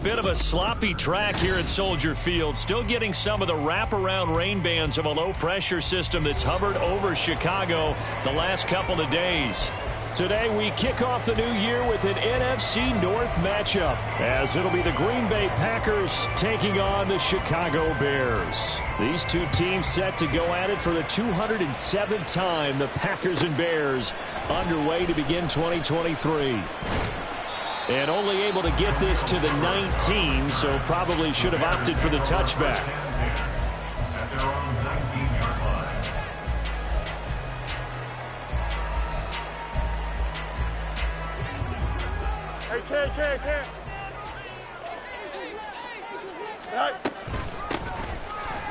bit of a sloppy track here at Soldier Field. Still getting some of the wraparound rain bands of a low-pressure system that's hovered over Chicago the last couple of days. Today we kick off the new year with an NFC North matchup, as it'll be the Green Bay Packers taking on the Chicago Bears. These two teams set to go at it for the 207th time. The Packers and Bears underway to begin 2023. And only able to get this to the 19, so probably should have opted for the touchback.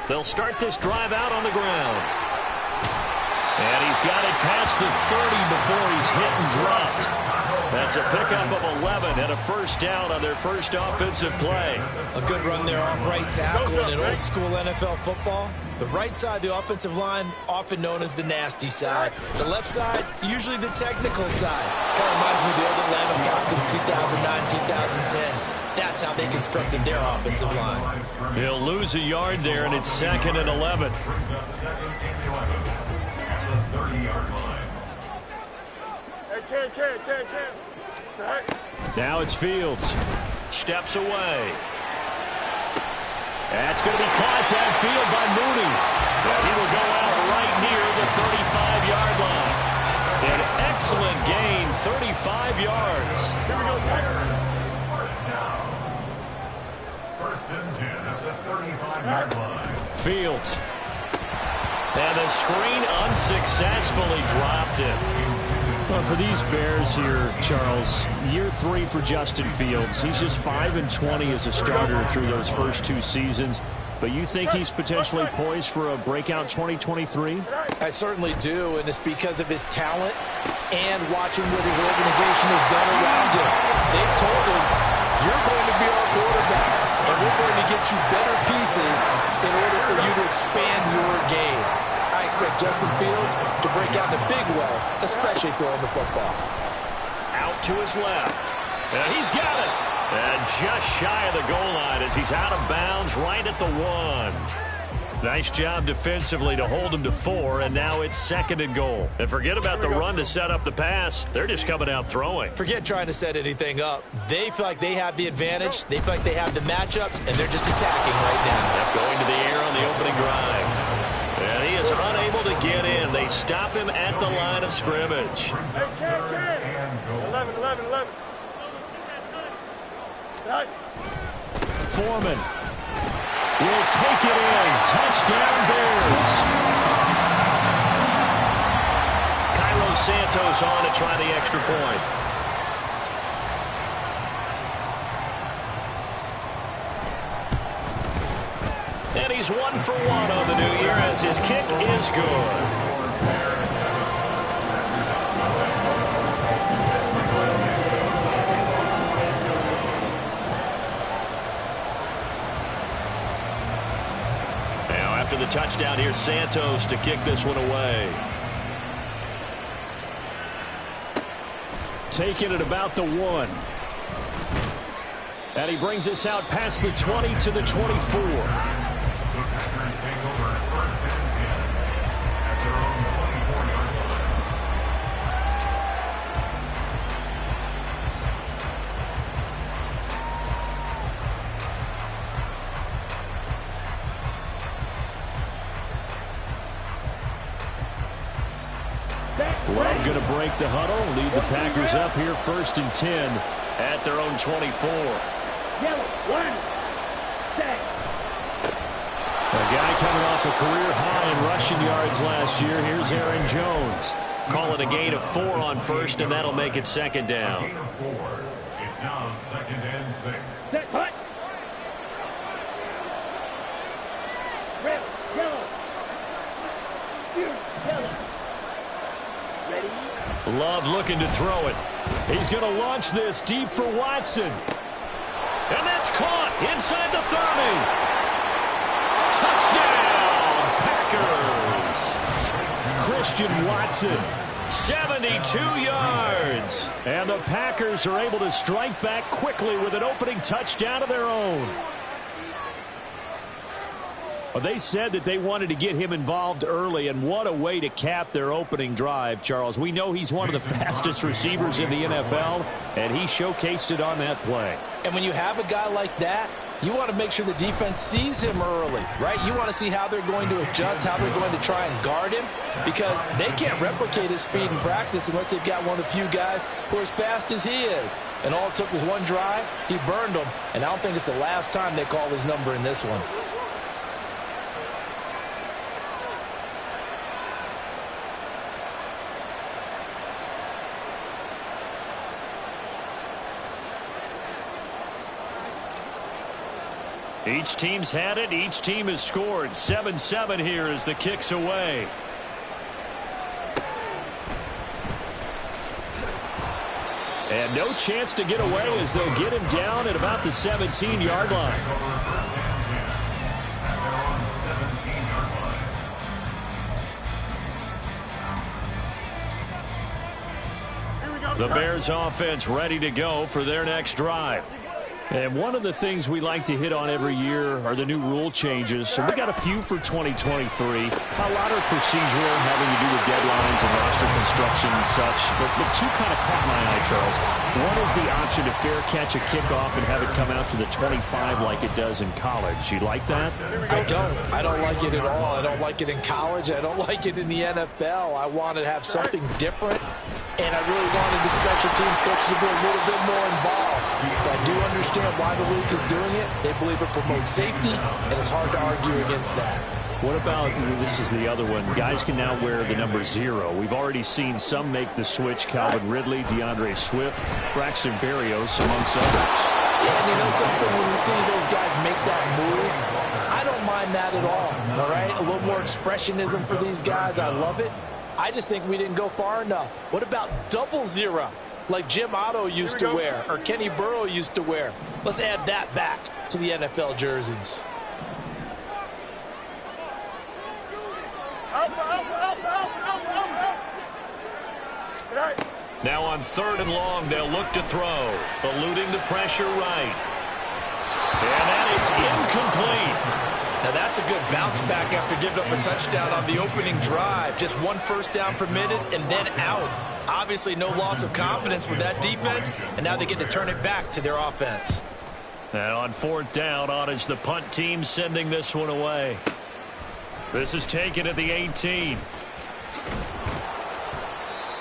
They'll start this drive out on the ground. And he's got it past the 30 before he's hit and dropped. That's a pickup of 11 and a first down on their first offensive play. A good run there off right tackle in an old school NFL football. The right side, the offensive line, often known as the nasty side. The left side, usually the technical side. Kind of reminds me of the old Atlanta Falcons 2009, 2010. That's how they constructed their offensive line. He'll lose a yard there, and it's 2nd and 11. Now it's Fields. Steps away. That's going to be caught downfield by Mooney. And he will go out right near the 35-yard line. An excellent gain, 35 yards. Here we go, First down. First and 10 at the 35-yard line. Fields. And the screen unsuccessfully dropped it. Well, for these Bears here, Charles, year 3 for Justin Fields. He's just 5-20 as a starter through those first 2 seasons. But you think he's potentially poised for a breakout 2023? I certainly do, and it's because of his talent and watching what his organization has done around him. They've told him, you're going to be our quarterback, and we're going to get you better pieces in order for you to expand your game. I expect Justin Fields to break out in a big way, especially throwing the football. Out to his left. And he's got it. And just shy of the goal line as he's out of bounds right at the 1. Nice job defensively to hold him to 4, and now it's 2nd and goal. And forget about the run to set up the pass. They're just coming out throwing. Forget trying to set anything up. They feel like they have the advantage. They feel like they have the matchups, and they're just attacking right now. Yep, going to the air on the opening drive. And he is unable to get in. They stop him at the line of scrimmage. 11. Foreman will take it in. Touchdown, Bears. Cairo Santos on to try the extra point. And he's 1 for 1 on the new year as his kick is good. After the touchdown, here's Santos to kick this one away. Taking it about the 1. And he brings us out past the 20 to the 24. Love going to break the huddle, lead the Packers up here 1st and 10 at their own 24. A guy coming off a career high in rushing yards last year. Here's Aaron Jones. Call it a gain of 4 on 1st, and that'll make it 2nd down. Gain of 4. It's now 2nd and 6. Set, hut. Red, yellow. Yellow. Love looking to throw it. He's going to launch this deep for Watson. And that's caught inside the 30. Touchdown, Packers. Christian Watson 72 yards. And the Packers are able to strike back quickly with an opening touchdown of their own. Well, they said that they wanted to get him involved early, and what a way to cap their opening drive, Charles. We know he's one of the fastest receivers in the NFL, and he showcased it on that play. And when you have a guy like that, you want to make sure the defense sees him early, right? You want to see how they're going to adjust, how they're going to try and guard him, because they can't replicate his speed in practice unless they've got one of the few guys who are as fast as he is. And all it took was one drive. He burned them, and I don't think it's the last time they call his number in this one. Each team's had it. Each team has scored. 7-7 here as the kick's away. And no chance to get away as they'll get him down at about the 17-yard line. The Bears offense ready to go for their next drive. And one of the things we like to hit on every year are the new rule changes. So we got a few for 2023. A lot are procedural, having to do with deadlines and roster construction and such. But two kind of caught my eye, Charles. One is the option to fair catch a kickoff and have it come out to the 25 like it does in college. You like that? I don't. I don't like it at all. I don't like it in college. I don't like it in the NFL. I want to have something different. And I really wanted the special teams coach to be a little bit more involved. But I do understand why the league is doing it. They believe it promotes safety, and it's hard to argue against that. What about, this is the other one, guys can now wear the number 0. We've already seen some make the switch. Calvin Ridley, DeAndre Swift, Braxton Berrios, amongst others. Yeah, and you know something, when you see those guys make that move, I don't mind that at all right? A little more expressionism for these guys. I love it. I just think we didn't go far enough. What about 00, like Jim Otto used to wear or Kenny Burrow used to wear? Let's add that back to the NFL jerseys. Now on 3rd and long, they'll look to throw, eluding the pressure right. And that is incomplete. Now that's a good bounce back after giving up a touchdown on the opening drive. Just 1 first down permitted and then out. Obviously no loss of confidence with that defense, and now they get to turn it back to their offense. And on 4th down, on is the punt team sending this one away. This is taken at the 18.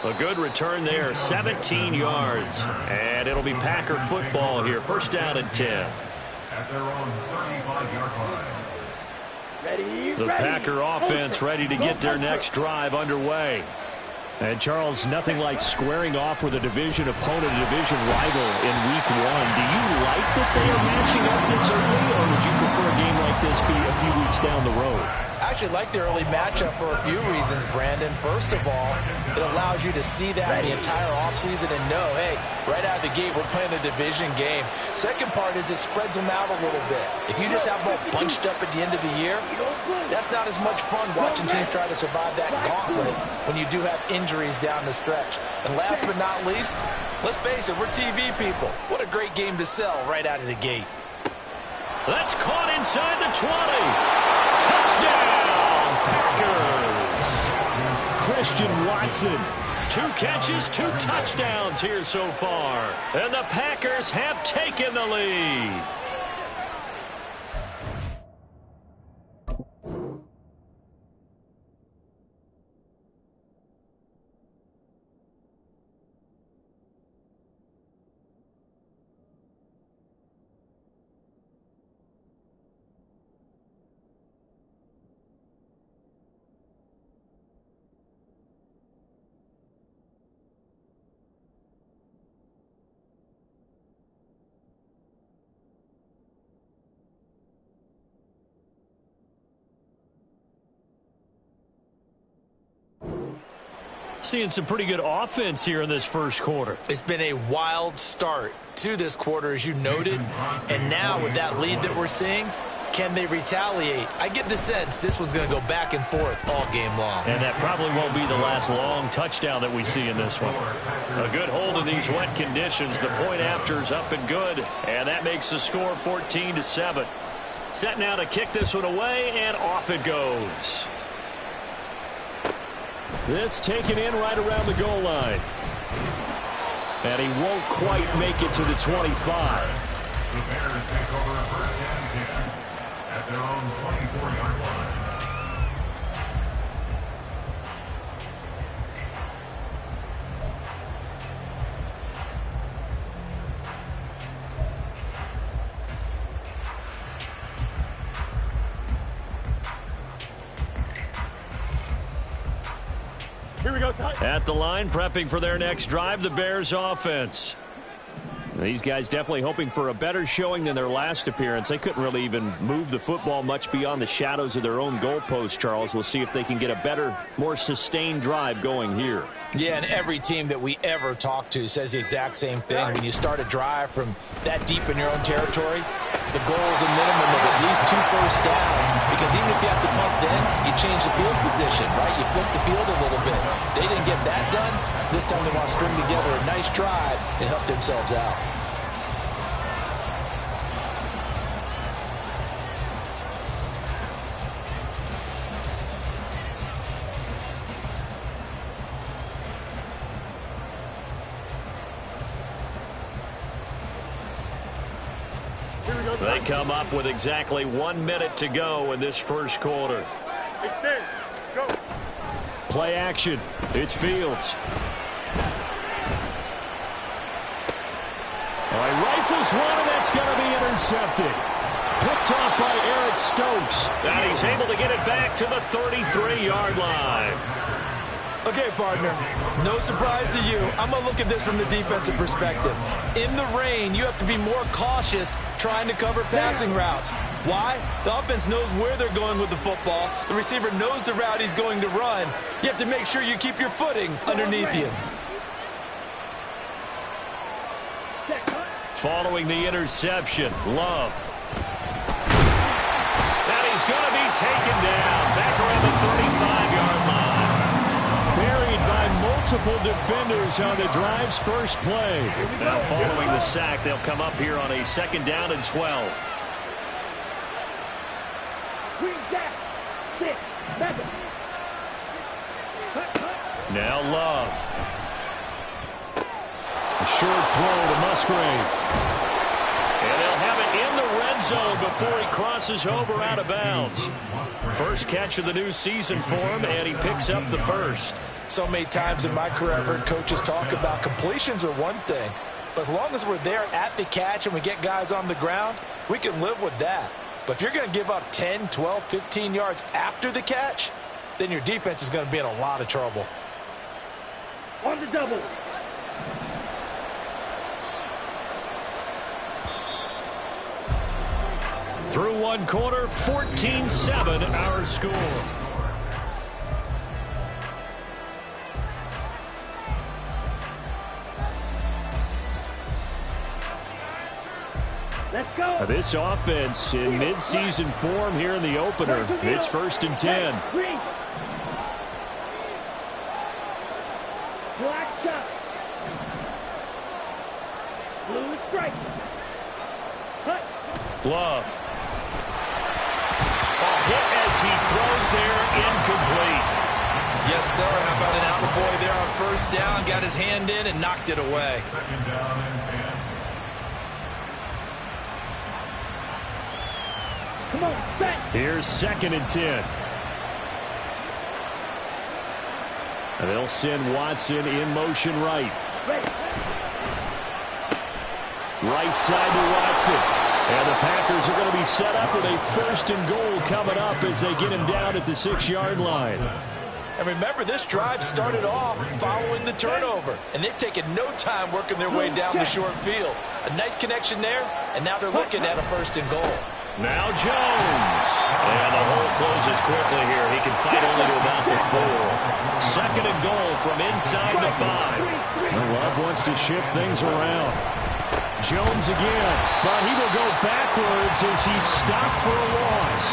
A good return there, 17 yards. And it'll be Packer football here. 1st down and 10. At their own 35-yard line. The Packer offense ready to get their next drive underway. And, Charles, nothing like squaring off with a division opponent, a division rival in Week 1. Do you like that they are matching up this early, or would you prefer a game like this be a few weeks down the road? I actually like the early matchup for a few reasons, Brandon. First of all, it allows you to see that the entire offseason and know, hey, right out of the gate, we're playing a division game. Second part is it spreads them out a little bit. If you just have them all bunched up at the end of the year, that's not as much fun watching teams try to survive that gauntlet when you do have injuries down the stretch. And last but not least, let's face it, we're TV people. What a great game to sell right out of the gate. That's caught inside the 20. Touchdown, Packers. Christian Watson. 2 catches, 2 touchdowns here so far. And the Packers have taken the lead. Seeing some pretty good offense here in this first quarter. It's been a wild start to this quarter, as you noted. And now with that lead that we're seeing, Can they retaliate? I get the sense this one's going to go back and forth all game long. And that probably won't be the last long touchdown that we see in this one. A good hold in these wet conditions. The point after is up and good. And that makes the score 14-7. Set now to kick this one away, and off it goes. This taken in right around the goal line. And he won't quite make it to the 25. The Bears take over a first and 10 at their own 24-yard line. Here we go, son. At the line, prepping for their next drive, the Bears offense. These guys definitely hoping for a better showing than their last appearance. They couldn't really even move the football much beyond the shadows of their own goalpost, Charles. We'll see if they can get a better, more sustained drive going here. Yeah, and every team that we ever talk to says the exact same thing. When you start a drive from that deep in your own territory, the goal is a minimum of at least 2 first downs, because even if you have to punt then, you change the field position, right? You flip the field a little bit. They didn't get that done. This time they want to string together a nice drive and help themselves out. They come up with exactly 1 minute to go in this first quarter. Extend. Go. Play action. It's Fields. All right, rifles one, and that's going to be intercepted. Picked off by Eric Stokes. And he's able to get it back to the 33-yard line. Okay, partner, no surprise to you. I'm going to look at this from the defensive perspective. In the rain, you have to be more cautious trying to cover passing routes. Why? The offense knows where they're going with the football. The receiver knows the route he's going to run. You have to make sure you keep your footing underneath you. Following the interception, Love. And he's going to be taken down back around the 35-yard line. Buried by multiple defenders on the drive's first play. Now following the sack, they'll come up here on a 2nd down and 12. Now Love. A short throw to Musgrave. And they'll have it in the red zone before he crosses over out of bounds. First catch of the new season for him, and he picks up the first. So many times in my career I've heard coaches talk about completions are one thing, but as long as we're there at the catch and we get guys on the ground, we can live with that. But if you're going to give up 10, 12, 15 yards after the catch, then your defense is going to be in a lot of trouble. On the double. Through 1 quarter, 14-7 our score. Let's go. This offense in mid-season form here in the opener. It's 1st and 10. Green. Black shot. Blue strike. Cut. Love. A hit as he throws there, incomplete. Yes, sir. How about an out boy there on 1st down? Got his hand in and knocked it away. 2nd down and 10. Come on, set. Here's 2nd and 10. And they'll send Watson in motion right. Ready. Right side to Watson. And the Packers are going to be set up with a 1st and goal coming up as they get him down at the 6-yard line. And remember, this drive started off following the turnover, and they've taken no time working their way down the short field. A nice connection there, and now they're looking at a 1st and goal. Now Jones. And the hole closes quickly here. He can fight only to about the 4. 2nd and goal from inside the 5. Love wants to shift things around. Jones again, but he will go backwards as he's stopped for a loss.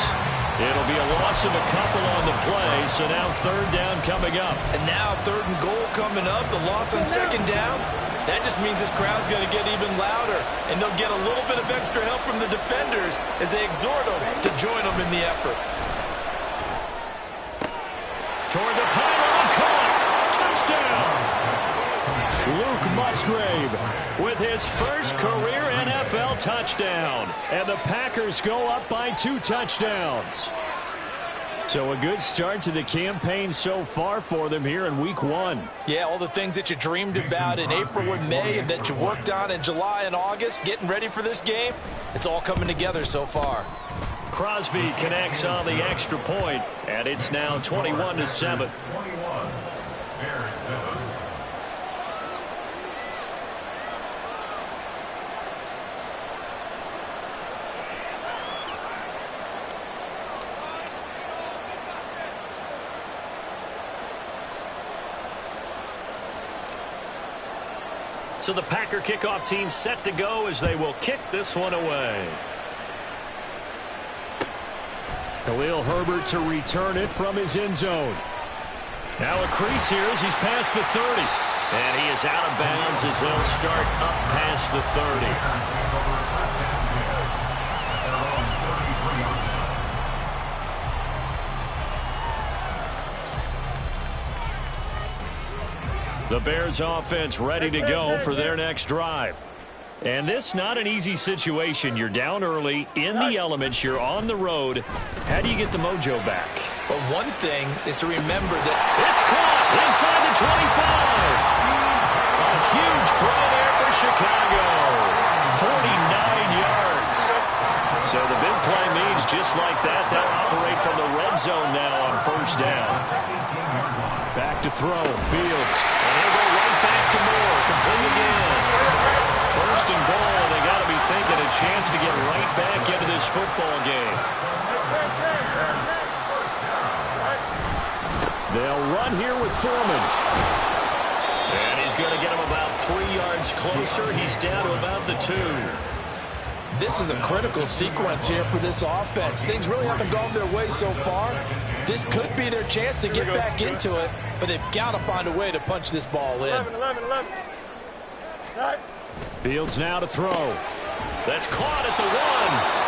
It'll be a loss of a couple on the play, so now third down coming up. And now third and goal coming up, the loss on second down. That just means this crowd's going to get even louder, and they'll get a little bit of extra help from the defenders as they exhort them to join them in the effort. Toward the pylon, caught! Touchdown! Luke Musgrave with his first career NFL touchdown. And the Packers go up by 2 touchdowns. So a good start to the campaign so far for them here in week 1. Yeah, all the things that you dreamed about in April and May and that you worked on in July and August, getting ready for this game, it's all coming together so far. Crosby connects on the extra point, and it's now 21-7. 21. Bears 7. So the Packer kickoff team set to go as they will kick this one away. Khalil Herbert to return it from his end zone. Now a crease here as he's past the 30. And he is out of bounds as they'll start up past the 30. The Bears offense ready to go for their next drive. And this not an easy situation. You're down early, in the elements, you're on the road. How do you get the mojo back? Well, one thing is to remember that it's caught inside the 25. A huge play there for Chicago. 49 yards. So the big play means just like that, they'll operate from the red zone now on first down. Back to throw, Fields. And he'll go right back to Moore. Complete again. First and goal, they got to be thinking a chance to get right back into this football game. They'll run here with Foreman. And he's going to get him about 3 yards closer. He's down to about the 2. This is a critical sequence here for this offense. Things really haven't gone their way so far. This could be their chance to get back into it, but they've got to find a way to punch this ball in. 11. Right. Fields now to throw. That's caught at the 1.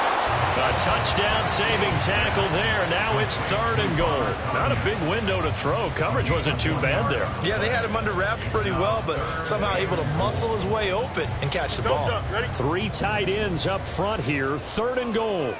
A touchdown saving tackle there. Now it's third and goal. Not a big window to throw. Coverage wasn't too bad there. Yeah, they had him under wraps pretty well, but somehow able to muscle his way open and catch the ball. 3 tight ends up front here. Third and goal.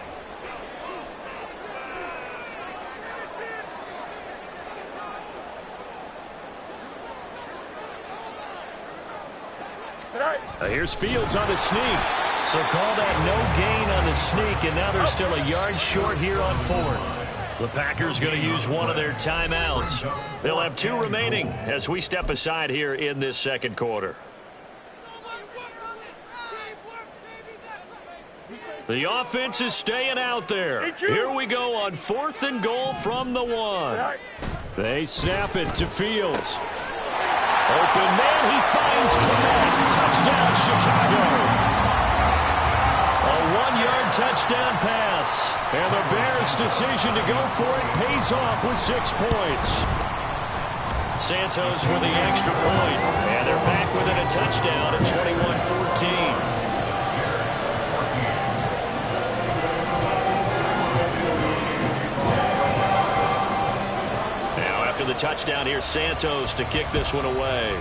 Here's Fields on the sneak. So call that no gain on the sneak, and now they're still a yard short here on fourth. The Packers going to use one of their timeouts. They'll have 2 remaining as we step aside here in this second quarter. The offense is staying out there. Here we go on 4th and goal from the 1. They snap it to Fields. Open man, he finds Clement. Touchdown, Chicago. A 1-yard touchdown pass. And the Bears' decision to go for it pays off with 6 points. Santos with the extra point. And they're back within a touchdown at 21-14. The touchdown here, Santos to kick this one away.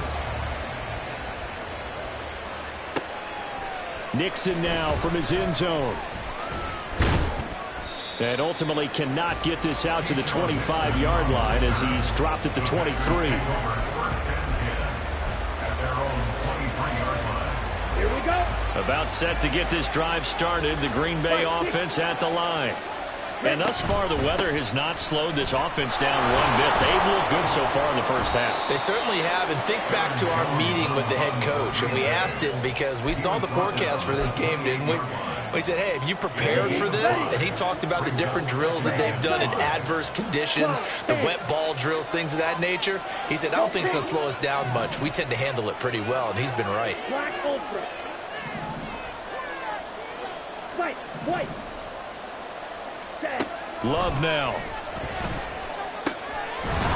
Nixon now from his end zone. And ultimately cannot get this out to the 25-yard line as he's dropped at the 23. Here we go. About set to get this drive started, the Green Bay offense at the line. And thus far, the weather has not slowed this offense down one bit. They've looked good so far in the first half. They certainly have. And think back to our meeting with the head coach. And we asked him because we saw the forecast for this game, didn't we? We said, hey, have you prepared for this? And he talked about the different drills that they've done in adverse conditions, the wet ball drills, things of that nature. He said, I don't think it's going to slow us down much. We tend to handle it pretty well, and he's been right. Right, white. Set. Love now.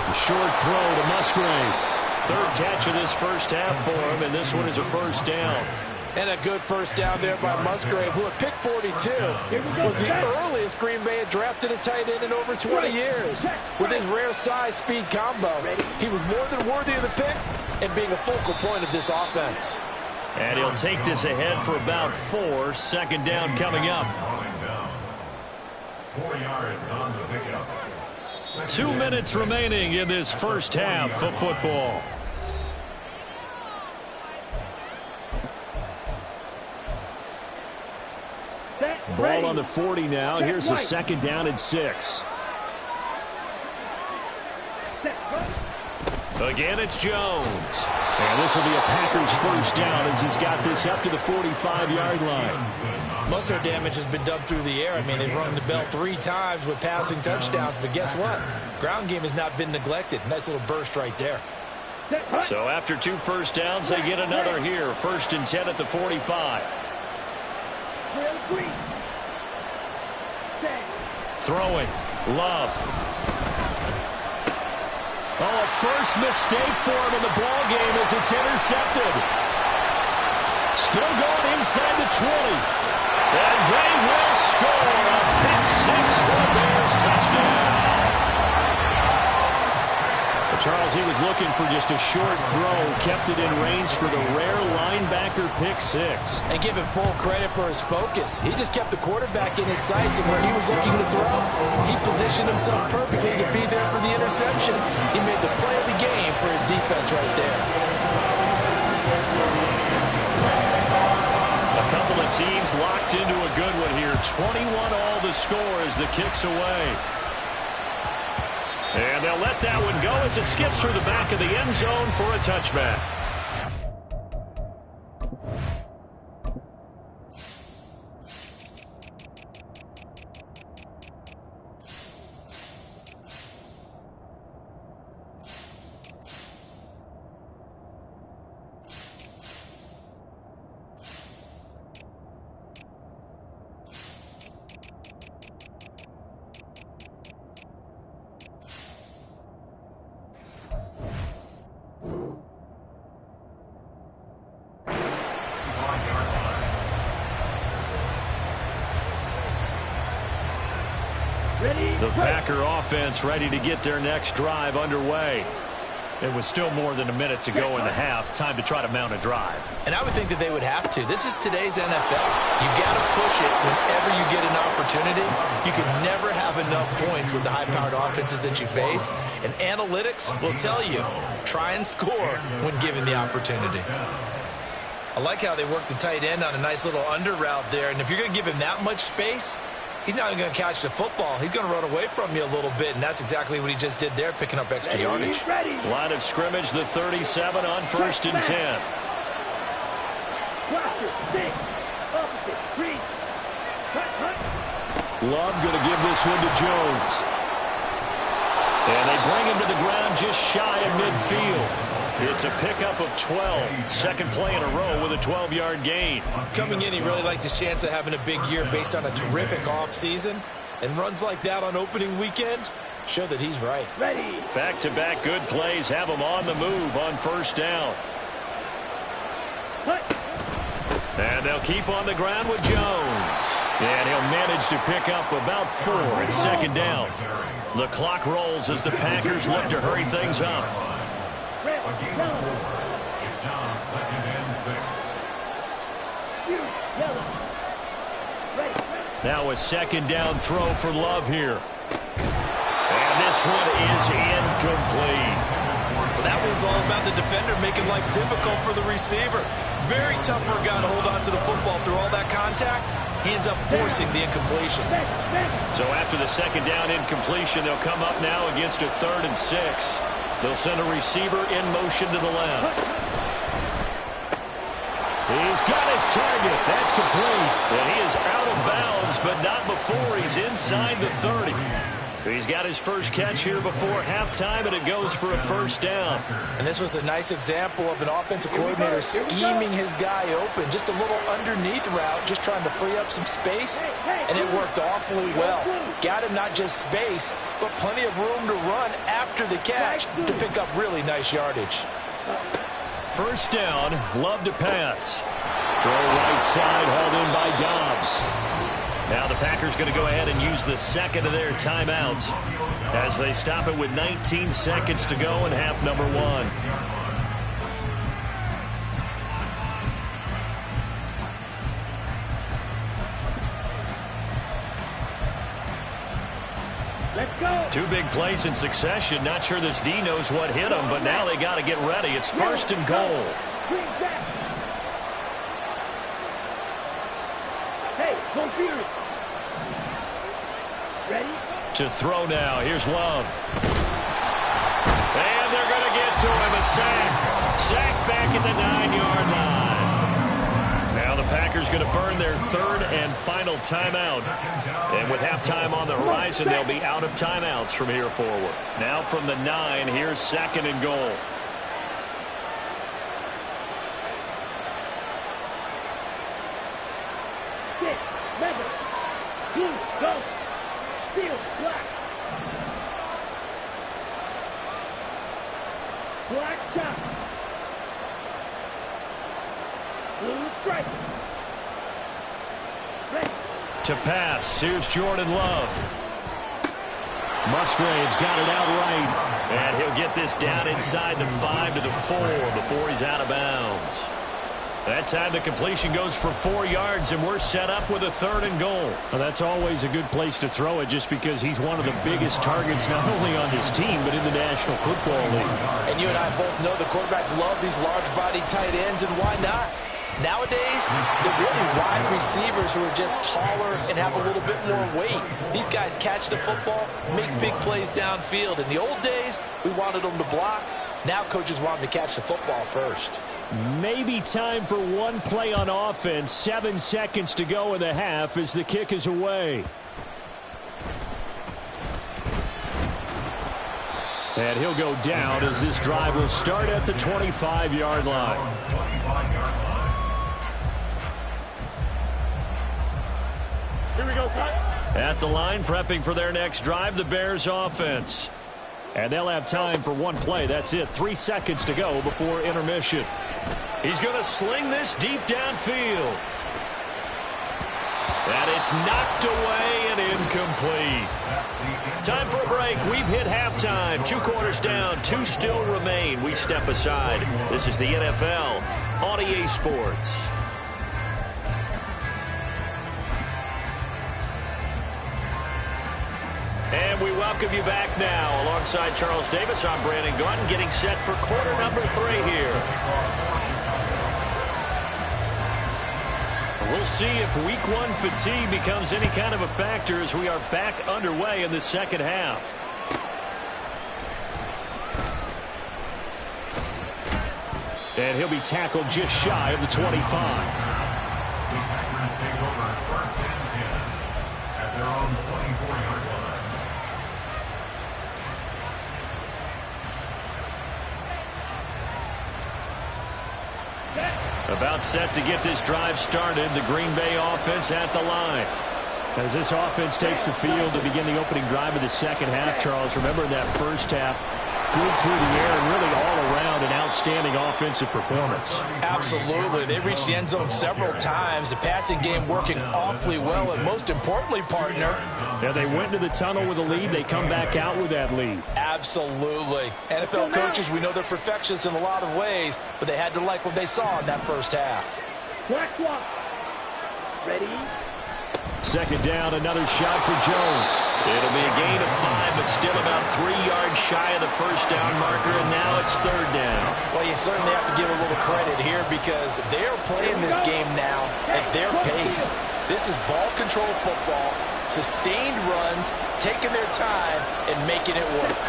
A short throw to Musgrave. Third catch of this first half for him, and this one is a first down. And a good first down there by Musgrave, who at pick 42 was the earliest Green Bay had drafted a tight end in over 20 years. With his rare size speed combo, he was more than worthy of the pick and being a focal point of this offense. And he'll take this ahead for about 4. Second down coming up. 4 yards on the pickup. 2 minutes remaining in this first half of football. Ball on the 40 now. Here's a second down and 6. Again, it's Jones. And this will be a Packers first down as he's got this up to the 45-yard line. Most of their damage has been done through the air. I mean, they've rung the bell 3 times with passing touchdowns, but guess what? Ground game has not been neglected. Nice little burst right there. So after 2 first downs, they get another here. 1st and 10 at the 45. Throwing. Love. Oh, a first mistake for him in the ball game as it's intercepted. Still going inside the 20. And they will score a pick 6 for the Bears touchdown. Charles, he was looking for just a short throw, kept it in range for the rare linebacker pick 6. And give him full credit for his focus. He just kept the quarterback in his sights, and where he was looking to throw, he positioned himself perfectly to be there for the interception. He made the play of the game for his defense right there. A couple of teams locked into a good one here. 21 all the score as the kick's away. And they'll let that one go as it skips through the back of the end zone for a touchback. The Packer offense ready to get their next drive underway. It was still more than a minute to go in the half. Time to try to mount a drive. And I would think that they would have to. This is today's NFL. You got to push it whenever you get an opportunity. You can never have enough points with the high-powered offenses that you face. And analytics will tell you, try and score when given the opportunity. I like how they work the tight end on a nice little under route there. And if you're going to give him that much space, he's not going to catch the football. He's going to run away from you a little bit, and that's exactly what he just did there, picking up extra yardage. Line of scrimmage, the 37 on 1st and 10. Love going to give this one to Jones. And they bring him to the ground just shy of midfield. It's a pickup of 12. Second play in a row with a 12-yard gain. Coming in, he really liked his chance of having a big year based on a terrific offseason. And runs like that on opening weekend show that he's right. Back-to-back good plays have him on the move on 1st down. And they'll keep on the ground with Jones. And he'll manage to pick up about 4 at 2nd down. The clock rolls as the Packers look to hurry things up. It's now 2nd and 6. Now a 2nd down throw for Love here. And this one is incomplete. Well, that one's all about the defender making life difficult for the receiver. Very tough for a guy to hold on to the football through all that contact. He ends up forcing the incompletion. So after the 2nd down incompletion, they'll come up now against a 3rd and 6. They'll send a receiver in motion to the left. He's got his target. That's complete. And he is out of bounds, but not before he's inside the 30. He's got his first catch here before halftime, and it goes for a first down. And this was a nice example of an offensive coordinator scheming his guy open. Just a little underneath route, just trying to free up some space, and it worked awfully well. Got him not just space, but plenty of room to run after the catch to pick up really nice yardage. First down, Love to pass. Throw right side, hauled in by Dobbs. Now the Packers going to go ahead and use the second of their timeouts as they stop it with 19 seconds to go in half number one. Let's go. Two big plays in succession. Not sure this D knows what hit him, but now they got to get ready. It's first and goal. Hey, go Fury. Ready? To throw now. Here's Love. And they're going to get to him. A sack. Sack back at the 9-yard line. Now the Packers going to burn their third and final timeout. And with halftime on the horizon, they'll be out of timeouts from here forward. Now from the 9, here's second and goal. Leather. Blue, go. Steel, black. Black top. Blue stripe. Red. To pass, here's Jordan Love. Musgrave's got it out right. And he'll get this down inside the 5 to the 4 before he's out of bounds. That time the completion goes for 4 yards, and we're set up with a third and goal. Well, that's always a good place to throw it just because he's one of the biggest targets not only on his team but in the National Football League. And you and I both know the quarterbacks love these large-bodied tight ends, and why not? Nowadays, they're really wide receivers who are just taller and have a little bit more weight. These guys catch the football, make big plays downfield. In the old days, we wanted them to block. Now coaches want them to catch the football first. Maybe time for one play on offense. 7 seconds to go in the half as the kick is away. And he'll go down as this drive will start at the 25-yard line. Here we go, son. At the line, prepping for their next drive, the Bears offense. And they'll have time for one play. That's it. 3 seconds to go before intermission. He's going to sling this deep downfield. And it's knocked away and incomplete. Time for a break. We've hit halftime. 2 quarters down. 2 still remain. We step aside. This is the NFL on EA Sports. And we welcome you back now. Alongside Charles Davis, I'm Brandon Gaudin, getting set for quarter number 3 here. We'll see if week 1 fatigue becomes any kind of a factor as we are back underway in the second half. And he'll be tackled just shy of the 25. About set to get this drive started. The Green Bay offense at the line. As this offense takes the field to begin the opening drive of the second half, Charles, remember that first half, good through the air and really all around an outstanding offensive performance. Absolutely. They reached the end zone several times. The passing game working awfully well, and most importantly, partner. Yeah, they went to the tunnel with a lead. They come back out with that lead. Absolutely. NFL coaches, we know they're perfectionists in a lot of ways, but they had to like what they saw in that first half. Black swap. Ready? Second down, another shot for Jones. It'll be a gain of 5, but still about 3 yards shy of the first down marker, and now it's third down. Well, you certainly have to give a little credit here because they're playing this game now at their pace. This is ball control football, sustained runs, taking their time, and making it work.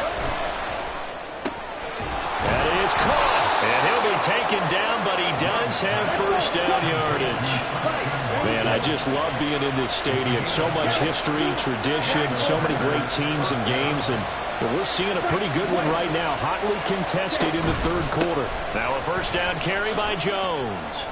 That is caught, and he'll be taken down, but he does have first down yardage. Man, I just love being in this stadium. So much history, tradition, so many great teams and games, and we're seeing a pretty good one right now, hotly contested in the third quarter. Now a first down carry by Jones.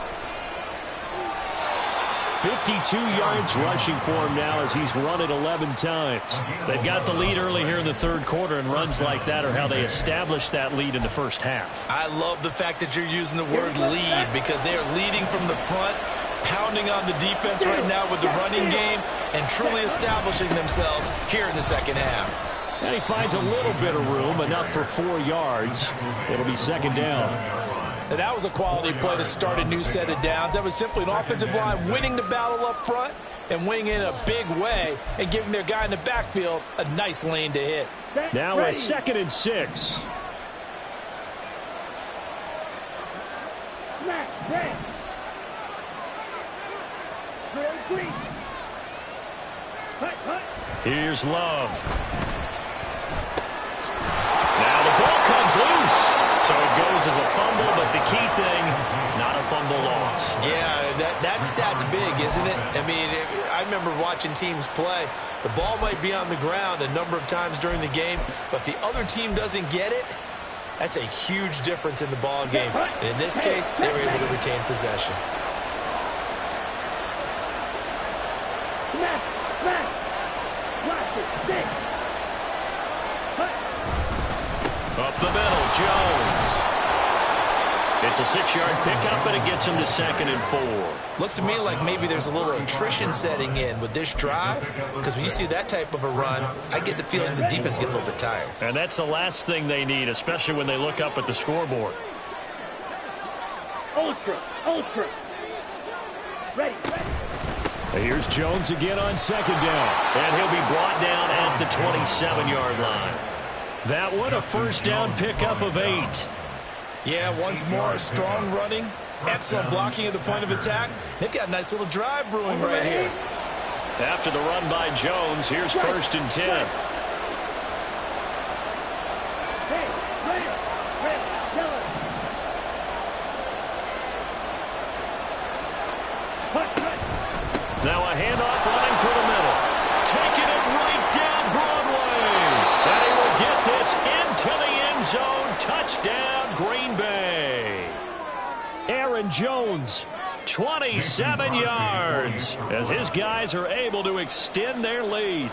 52 yards rushing for him now as he's run it 11 times. They've got the lead early here in the third quarter, and runs like that are how they established that lead in the first half. I love the fact that you're using the word lead because they are leading from the front, pounding on the defense right now with the running game, and truly establishing themselves here in the second half. And he finds a little bit of room, enough for 4 yards. It'll be second down. And that was a quality play to start a new set of downs. That was simply an offensive line winning the battle up front and winning in a big way and giving their guy in the backfield a nice lane to hit. Now a 2nd and 6. Smash, red. Drill green. Hut, hut. Here's Love. Now the ball comes loose. So it goes as a fumble, but the key thing, not a fumble loss. Yeah, that stat's big, isn't it? I mean, I remember watching teams play. The ball might be on the ground a number of times during the game, but the other team doesn't get it. That's a huge difference in the ball game. And in this case, they were able to retain possession. Smash, smash. Watch it, stick. Up the middle, Jones. It's a 6-yard pickup, and it gets him to 2nd and 4. Looks to me like maybe there's a little attrition setting in with this drive, because when you see that type of a run, I get the feeling the defense get a little bit tired. And that's the last thing they need, especially when they look up at the scoreboard. Ultra, ultra. Ready, ready. Here's Jones again on 2nd down. And he'll be brought down at the 27-yard line. That one, a first down pickup of 8. Yeah, once more, strong running, excellent blocking at the point of attack. They've got a nice little drive brewing right here. After the run by Jones, here's 1st and 10. Hey, red, yellow. Hut, hut. Now a handoff running through the middle. Taking it right down Broadway. And he will get this into the end zone. Touchdown, Green Bay. Aaron Jones, 27 yards as his guys are able to extend their lead.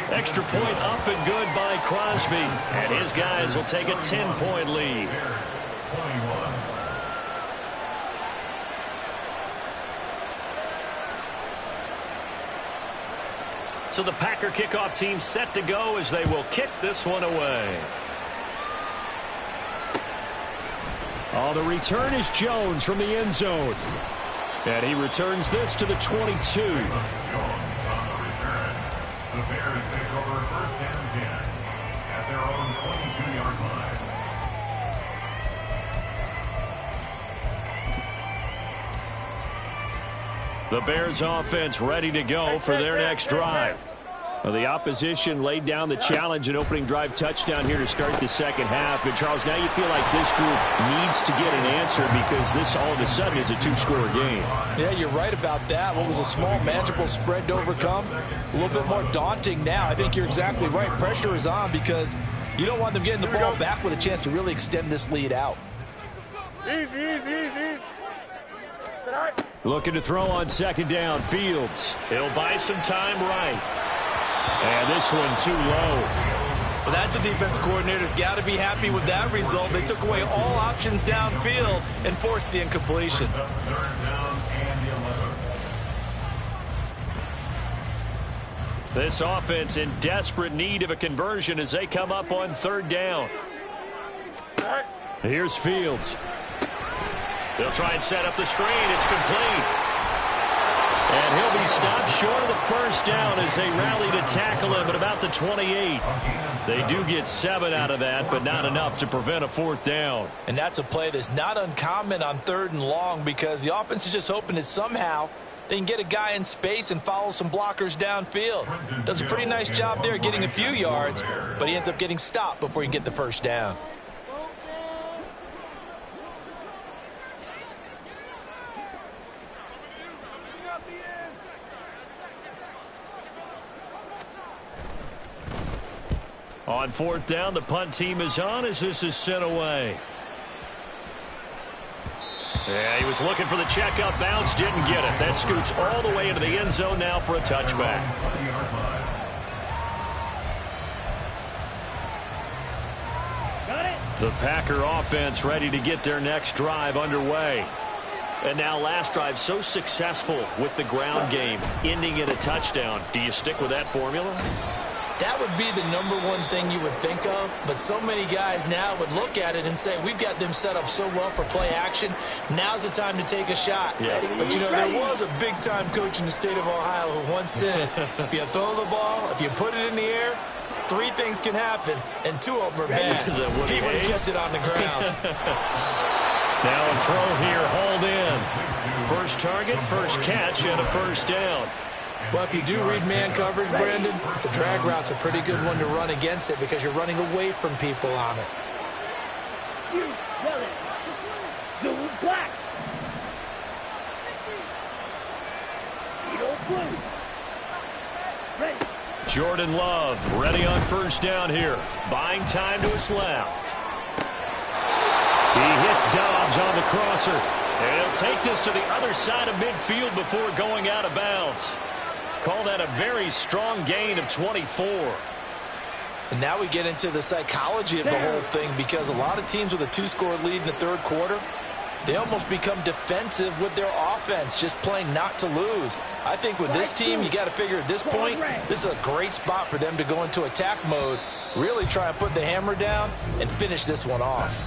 Extra point up and good by Crosby. And his guys will take a 10-point lead. So the Packer kickoff team set to go as they will kick this one away. Oh, the return is Jones from the end zone. And he returns this to the 22. Jones on the return. The Bears take over 1st and 10 at their own 22-yard line. The Bears offense ready to go for their next drive. Well, the opposition laid down the challenge and opening drive touchdown here to start the second half. And, Charles, now you feel like this group needs to get an answer because this all of a sudden is a 2-score game. Yeah, you're right about that. What was a small, manageable spread to overcome, a little bit more daunting now. I think you're exactly right. Pressure is on because you don't want them getting the ball back with a chance to really extend this lead out. Easy. Looking to throw on 2nd down, Fields. He'll buy some time right. And this one too low. Well, that's a defense coordinator's got to be happy with that result. They took away all options downfield and forced the incompletion. 3rd down and 11. This offense in desperate need of a conversion as they come up on 3rd down. Here's Fields. They'll try and set up the screen. It's complete. And he'll be stopped short of the first down as they rally to tackle him at about the 28. They do get 7 out of that, but not enough to prevent a 4th down. And that's a play that's not uncommon on 3rd and long because the offense is just hoping that somehow they can get a guy in space and follow some blockers downfield. Does a pretty nice job there getting a few yards, but he ends up getting stopped before he can get the first down. On fourth down, the punt team is on as this is sent away. Yeah, he was looking for the checkup bounce, didn't get it. That scoots all the way into the end zone now for a touchback. Got it. The Packer offense ready to get their next drive underway. And now last drive so successful with the ground game, ending in a touchdown. Do you stick with that formula? That would be the number one thing you would think of, but so many guys now would look at it and say, we've got them set up so well for play action, now's the time to take a shot. Yeah. But, you know, there was a big-time coach in the state of Ohio who once said, if you throw the ball, if you put it in the air, 3 things can happen, and 2 of them are bad. He would have kept it on the ground. Now a throw here, hauled in. First target, first catch, and a first down. Well, if you do read man coverage, Brandon, the drag route's a pretty good one to run against it because you're running away from people on it. You yell it. Blue black. Eagle blue. Ready. Jordan Love ready on first down here. Buying time to his left. He hits Dobbs on the crosser. And he'll take this to the other side of midfield before going out of bounds. Call that a very strong gain of 24. And now we get into the psychology of the whole thing because a lot of teams with a 2-score lead in the third quarter, they almost become defensive with their offense, just playing not to lose. I think with this team, you got to figure at this point, this is a great spot for them to go into attack mode, really try and put the hammer down and finish this one off.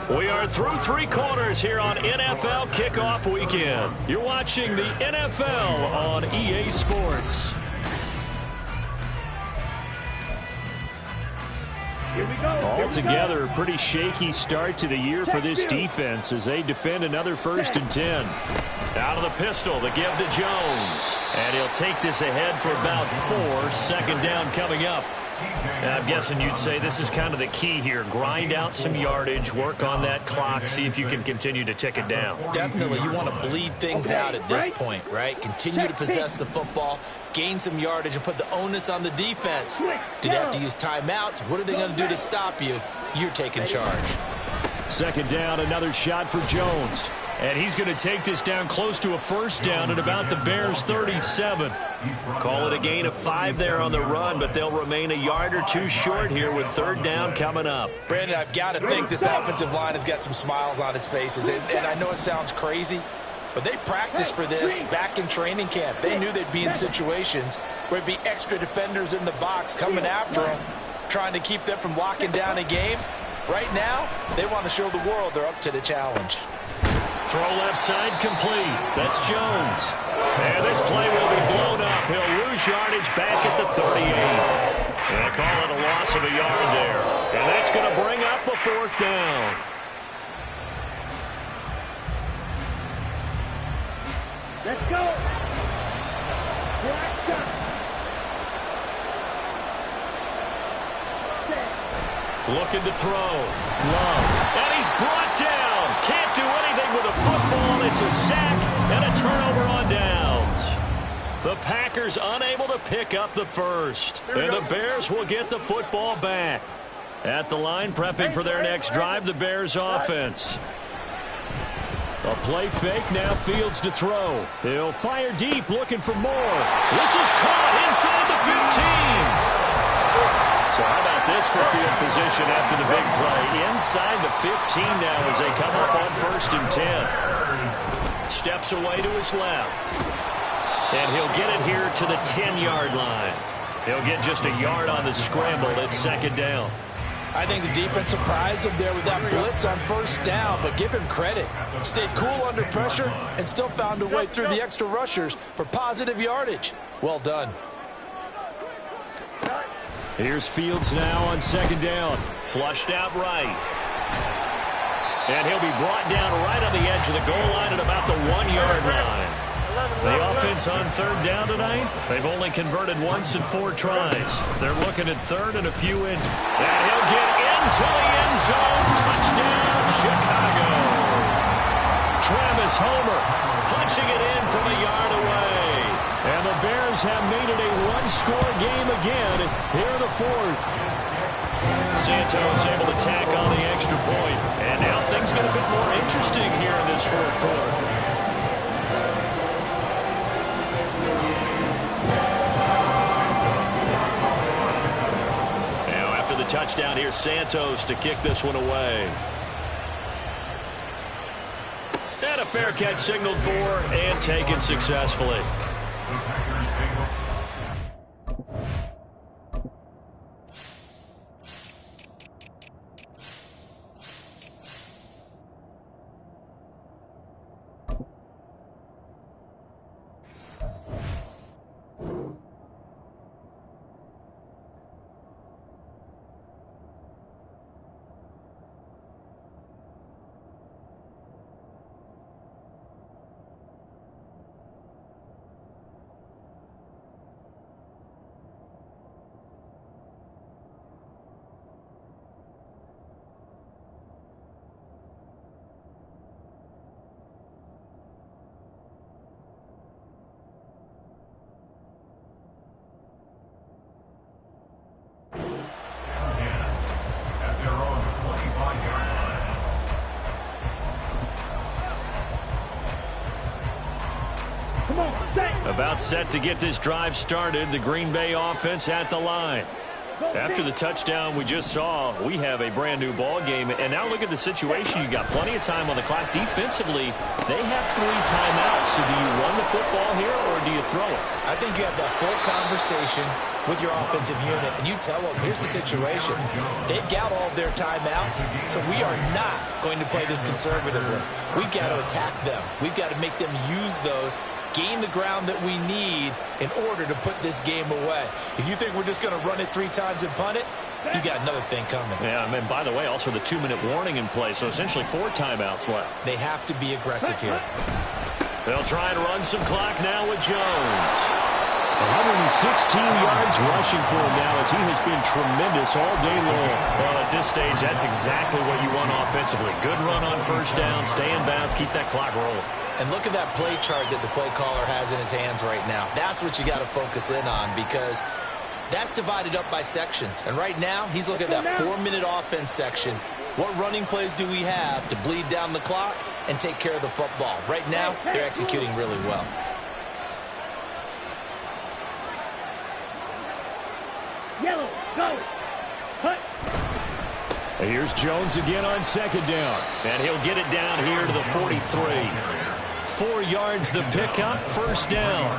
We are through 3 quarters here on NFL Kickoff Weekend. You're watching the NFL on EA Sports. Here we go. Altogether, a pretty shaky start to the year for this defense as they defend another 1st and 10. Out of the pistol, the give to Jones. And he'll take this ahead for about 4. Second down coming up. And I'm guessing you'd say this is kind of the key here. Grind out some yardage, work on that clock, see if you can continue to tick it down. Definitely, you want to bleed things out at this point, right? Continue to possess the football, gain some yardage, and put the onus on the defense. Do they have to use timeouts? What are they going to do to stop you? You're taking charge. Second down, another shot for Jones. And he's going to take this down close to a first down at about the Bears' 37. Call it a gain of 5 there on the run, but they'll remain a yard or 2 short here with third down coming up. Brandon, I've got to think this offensive line has got some smiles on its faces. And I know it sounds crazy, but they practiced for this back in training camp. They knew they'd be in situations where it'd be extra defenders in the box coming after them, trying to keep them from locking down a game. Right now, they want to show the world they're up to the challenge. Throw left side complete. That's Jones. And this play will be blown up. He'll lose yardage back at the 38. And they call it a loss of a yard there. And that's going to bring up a 4th down. Let's go. Black shot. Looking to throw. Love. And he's brought down. Can't do anything with a football. It's a sack and a turnover on downs. The Packers unable to pick up the first. And the Bears will get the football back. At the line, prepping for their next drive, the Bears offense. A play fake, now Fields to throw. He'll fire deep, looking for more. This is caught inside the 15. So how about this for field position after the big play? Inside the 15 now as they come up on 1st and 10. Steps away to his left. And he'll get it here to the 10-yard line. He'll get just a yard on the scramble at 2nd down. I think the defense surprised him there with that blitz on 1st down, but give him credit. Stayed cool under pressure and still found a way through the extra rushers for positive yardage. Well done. Here's Fields now on 2nd down. Flushed out right. And he'll be brought down right on the edge of the goal line at about the 1-yard line. The offense on 3rd down tonight, they've only converted once in 4 tries. They're looking at 3rd and a few in. And he'll get into the end zone. Touchdown, Chicago. Travis Homer punching it in from a yard away. And the Bears have made it a 1-score game again here in the 4th. Santos able to tack on the extra point. And now things get a bit more interesting here in this fourth quarter. Now after the touchdown, here's Santos to kick this one away. And a fair catch signaled for and taken successfully. The Packers take over. At their own 25-yard line. Come on, set. About set to get this drive started. The Green Bay offense at the line. After the touchdown we just saw, we have a brand new ball game. And now look at the situation. You got plenty of time on the clock. Defensively, they have 3 timeouts. So do you run the football here or do you throw it? I think you have that full conversation with your offensive unit, and you tell them, here's the situation. They've got all of their timeouts, so we are not going to play this conservatively. We've got to attack them. We've got to make them use those, gain the ground that we need in order to put this game away. If you think we're just going to run it 3 times and punt it, you got another thing coming. Yeah, and by the way, also the 2-minute warning in play, so essentially 4 timeouts left. They have to be aggressive here. They'll try and run some clock now with Jones. 116 yards rushing for him now as he has been tremendous all day long. Well, at this stage, that's exactly what you want offensively. Good run on first down, stay in bounds, keep that clock rolling. And look at that play chart that the play caller has in his hands right now. That's what you got to focus in on because that's divided up by sections. And right now, he's looking at that 4-minute offense section. What running plays do we have to bleed down the clock and take care of the football? Right now, they're executing really well. Yellow, go. Cut. Here's Jones again on second down. And he'll get it down here to the 43. 4 yards the pickup, first down.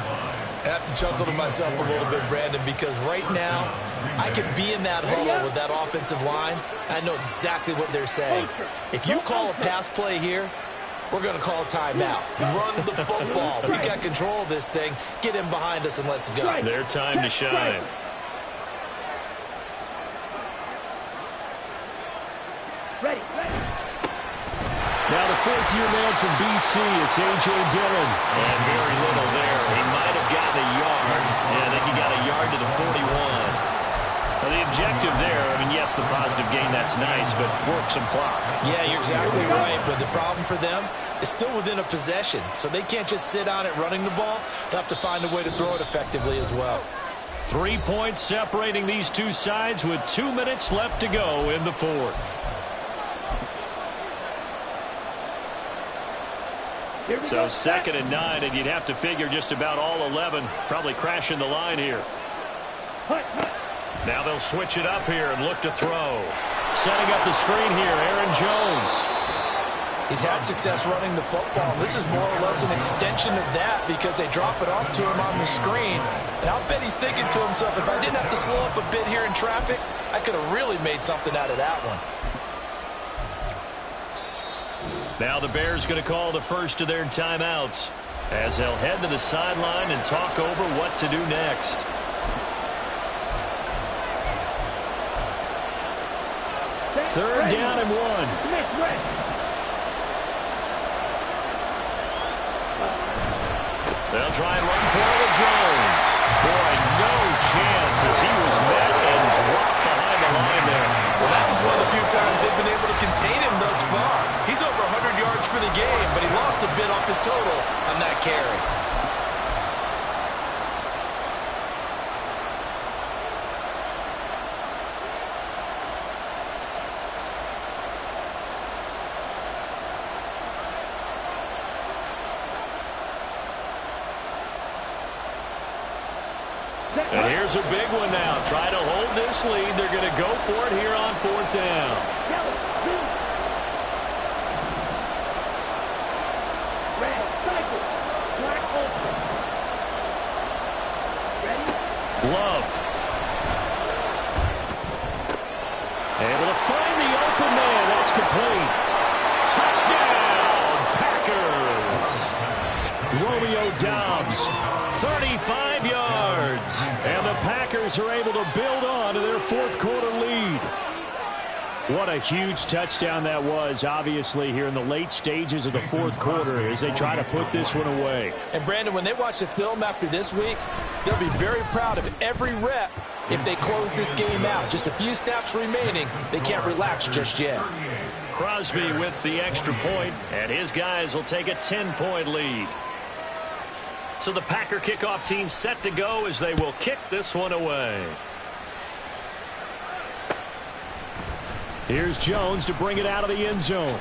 I have to chuckle to myself a little bit, Brandon, because right now I could be in that huddle with that offensive line. I know exactly what they're saying. If you call a pass play here, we're going to call a timeout. Run the football. We got control of this thing. Get in behind us and let's go. Their time to shine. Ready. Now the 4th-year man from BC, it's A.J. Dillon. And very little there. He might have gotten a yard. Yeah, I think he got a yard to the 41. Well, the objective there, I mean, yes, the positive gain, that's nice, but work some clock. Yeah, you're exactly right, but the problem for them is still within a possession, so they can't just sit on it running the ball. They'll have to find a way to throw it effectively as well. 3 points separating these two sides with 2 minutes left to go in the fourth. So 2nd and 9, and you'd have to figure just about all 11 probably crashing the line here. Now they'll switch it up here and look to throw. Setting up the screen here, Aaron Jones. He's had success running the football. This is more or less an extension of that because they drop it off to him on the screen. And I'll bet he's thinking to himself, if I didn't have to slow up a bit here in traffic, I could have really made something out of that one. Now the Bears going to call the first of their timeouts as they'll head to the sideline and talk over what to do next. Third down and 1. They'll try and run for it with Jones. Boy, no chance as he was met and dropped behind the line there. Well, that was one of the few times they've been able to contain him thus far. He's over 100 yards for the game, but he lost a bit off his total on that carry. And here's a big one now. Try to hold this lead. They're going to go for it here on 4th down. Yellow, green. Red, cycle. Black, ultra. Ready? Love. Able to find the open man. That's complete. Touchdown, Packers. Romeo Doubs, 35 yards. And the Packers are able to build on to their 4th quarter lead. What a huge touchdown that was, obviously, here in the late stages of the 4th quarter as they try to put this one away. And, Brandon, when they watch the film after this week, they'll be very proud of every rep if they close this game out. Just a few snaps remaining. They can't relax just yet. Crosby with the extra point, and his guys will take a 10-point lead. So the Packer kickoff team set to go as they will kick this one away. Here's Jones to bring it out of the end zone.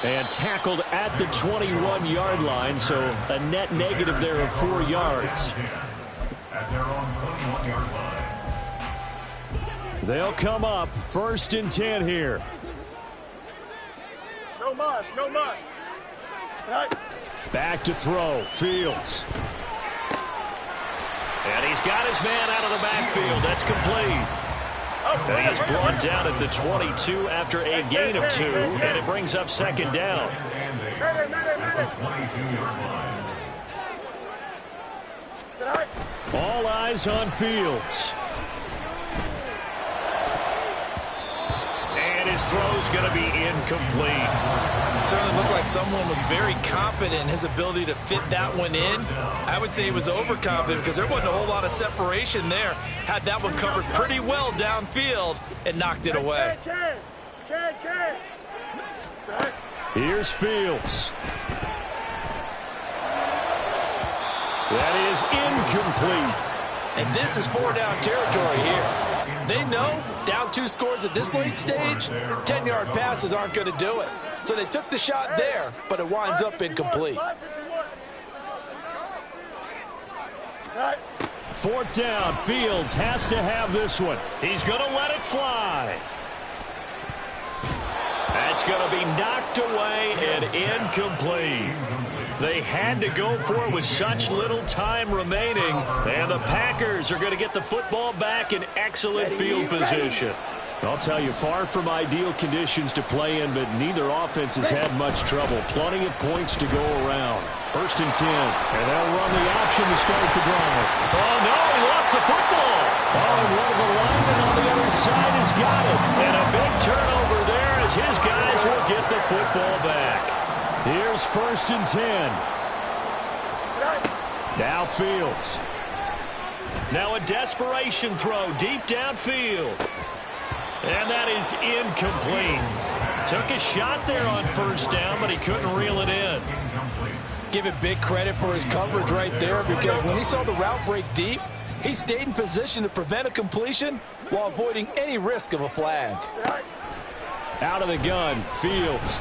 And tackled at the 21-yard line, so a net negative there of 4 yards. At their own 21-yard line. They'll come up 1st and 10 here. No muss, no muss. Right. Back to throw, Fields. And he's got his man out of the backfield. That's complete. And he's brought down at the 22 after a gain of 2, and it brings up 2nd down. And they at the 22-yard line. All eyes on Fields. And his throw's going to be incomplete. It certainly looked like someone was very confident in his ability to fit that one in. I would say he was overconfident because there wasn't a whole lot of separation there. Had that one covered pretty well downfield and knocked it away. Here's Fields. That is incomplete. And this is 4-down territory here. They know down 2 scores at this late stage, 10-yard passes aren't going to do it. So they took the shot there, but it winds up incomplete. 4th down. Fields has to have this one. He's going to let it fly. That's going to be knocked away and incomplete. They had to go for it with such little time remaining. And the Packers are going to get the football back in excellent field position. I'll tell you, far from ideal conditions to play in, but neither offense has had much trouble. Plenty of points to go around. 1st and 10. And they'll run the option to start the drive. Oh, no, he lost the football. Oh, and one of the linemen on the other side has got it. And a big turnover there as his guys will get the football back. Here's 1st and 10. Now Fields. Now a desperation throw deep downfield. And that is incomplete. Took a shot there on 1st down, but he couldn't reel it in. Give it big credit for his coverage right there, because when he saw the route break deep, he stayed in position to prevent a completion while avoiding any risk of a flag. Out of the gun, Fields.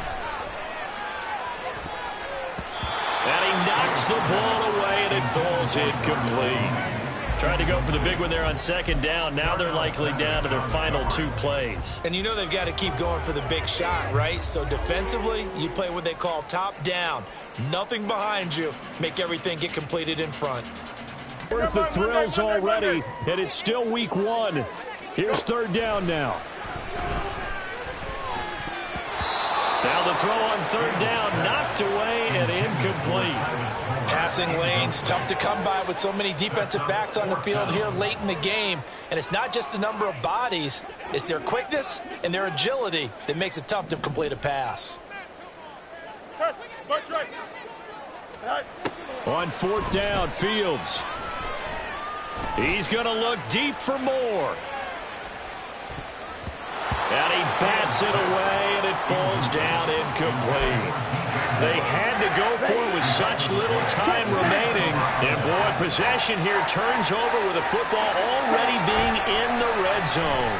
And he knocks the ball away, and it falls incomplete. Tried to go for the big one there on 2nd down. Now they're likely down to their final 2 plays. And you know they've got to keep going for the big shot, right? So defensively, you play what they call top down. Nothing behind you. Make everything get completed in front. Worth the thrills already, and it's still week 1. Here's 3rd down now. Now the throw on 3rd down, knocked away and incomplete. Passing lanes, tough to come by with so many defensive backs on the field here late in the game. And it's not just the number of bodies, it's their quickness and their agility that makes it tough to complete a pass. On 4th down, Fields. He's going to look deep for more. And he bats it away, and it falls down incomplete. They had to go for it with such little time remaining. And, boy, possession here turns over with the football already being in the red zone.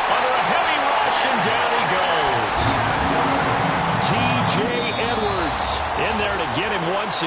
Under a heavy rush, and down he goes. T.J. Edwards in there to get him once again.